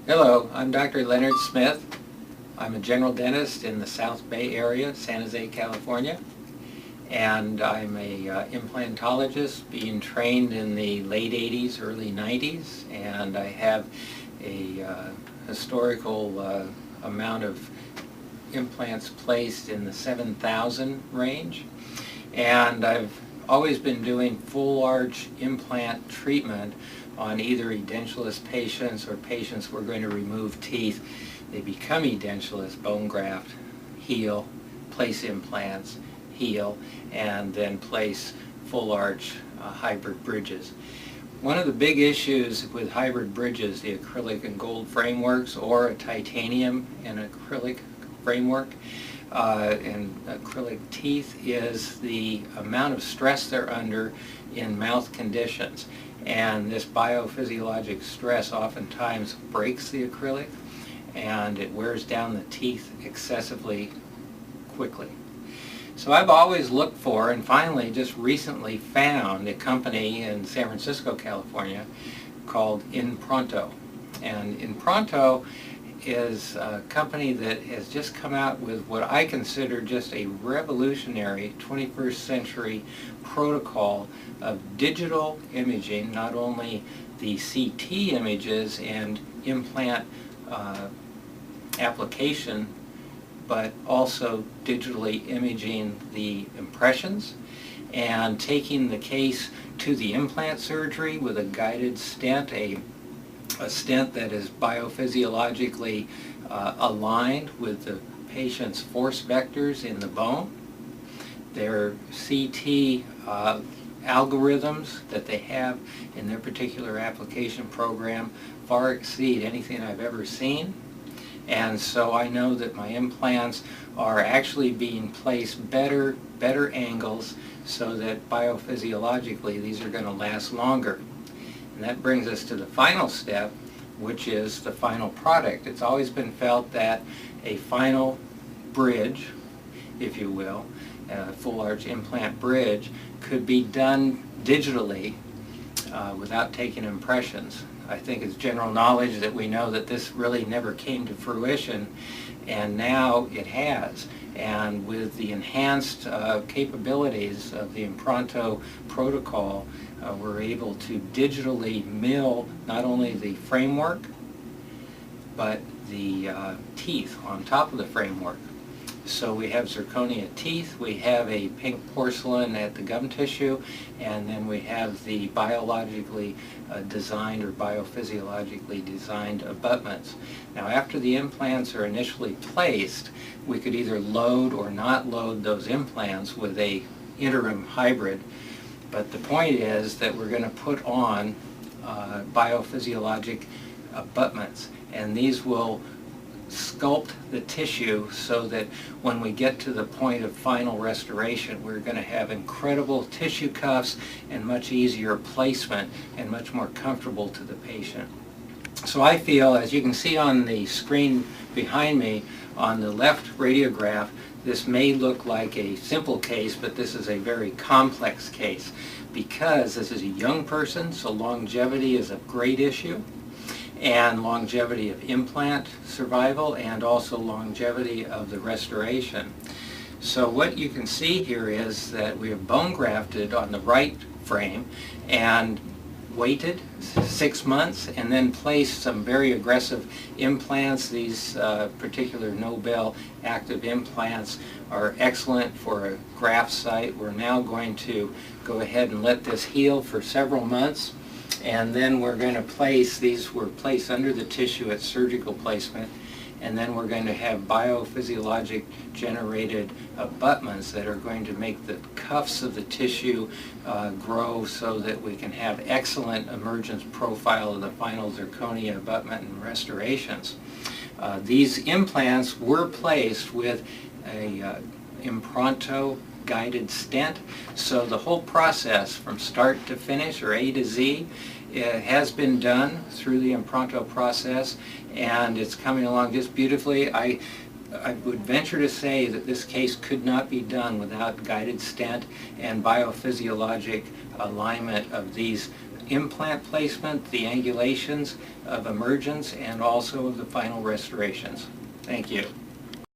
Hello, I'm Dr. Leonard Smith. I'm a general dentist in the South Bay area, San Jose, California. And I'm a implantologist being trained in the late 80s, early 90s. And I have a historical amount of implants placed in the 7,000 range. And I've always been doing full arch implant treatment on either edentulous patients or patients we're going to remove teeth. They become edentulous, bone graft, heal, place implants, heal, and then place full arch hybrid bridges. One of the big issues with hybrid bridges, the acrylic and gold frameworks or a titanium and acrylic framework and acrylic teeth, is the amount of stress they're under in mouth conditions. And this biophysiologic stress oftentimes breaks the acrylic and it wears down the teeth excessively quickly. So I've always looked for, and finally just recently found, a company in San Francisco, California called Impronto. And Impronto is a company that has just come out with what I consider just a revolutionary 21st century protocol of digital imaging, not only the CT images and implant application, but also digitally imaging the impressions and taking the case to the implant surgery with a guided stent, a stent that is biophysiologically aligned with the patient's force vectors in the bone. Their CT algorithms that they have in their particular application program far exceed anything I've ever seen. And so I know that my implants are actually being placed better angles so that biophysiologically these are going to last longer. And that brings us to the final step, which is the final product. It's always been felt that a final bridge, if you will, a full arch implant bridge, could be done digitally without taking impressions. I think it's general knowledge that we know that this really never came to fruition, and now it has. And with the enhanced capabilities of the Impronto protocol, we're able to digitally mill not only the framework, but the teeth on top of the framework. So we have zirconia teeth, we have a pink porcelain at the gum tissue, and then we have the biologically designed or biophysiologically designed abutments. Now after the implants are initially placed, we could either load or not load those implants with a interim hybrid. But the point is that we're going to put on biophysiologic abutments, and these will sculpt the tissue so that when we get to the point of final restoration, we're going to have incredible tissue cuffs and much easier placement and much more comfortable to the patient. So I feel, as you can see on the screen behind me, on the left radiograph, this may look like a simple case, but this is a very complex case because this is a young person, so longevity is a great issue, and longevity of implant survival and also longevity of the restoration. So what you can see here is that we have bone grafted on the right frame and waited 6 months and then placed some very aggressive implants. These particular Nobel active implants are excellent for a graft site. We're now going to go ahead and let this heal for several months, and then we're going to place, these were placed under the tissue at surgical placement, and then we're going to have biophysiologic generated abutments that are going to make the cuffs of the tissue grow so that we can have excellent emergence profile of the final zirconia abutment and restorations. These implants were placed with a Impronto guided stent, so the whole process from start to finish, or A to Z, it has been done through the Impronto process, and it's coming along just beautifully. I would venture to say that this case could not be done without guided stent and biophysiologic alignment of these implant placement, the angulations of emergence, and also of the final restorations. Thank you.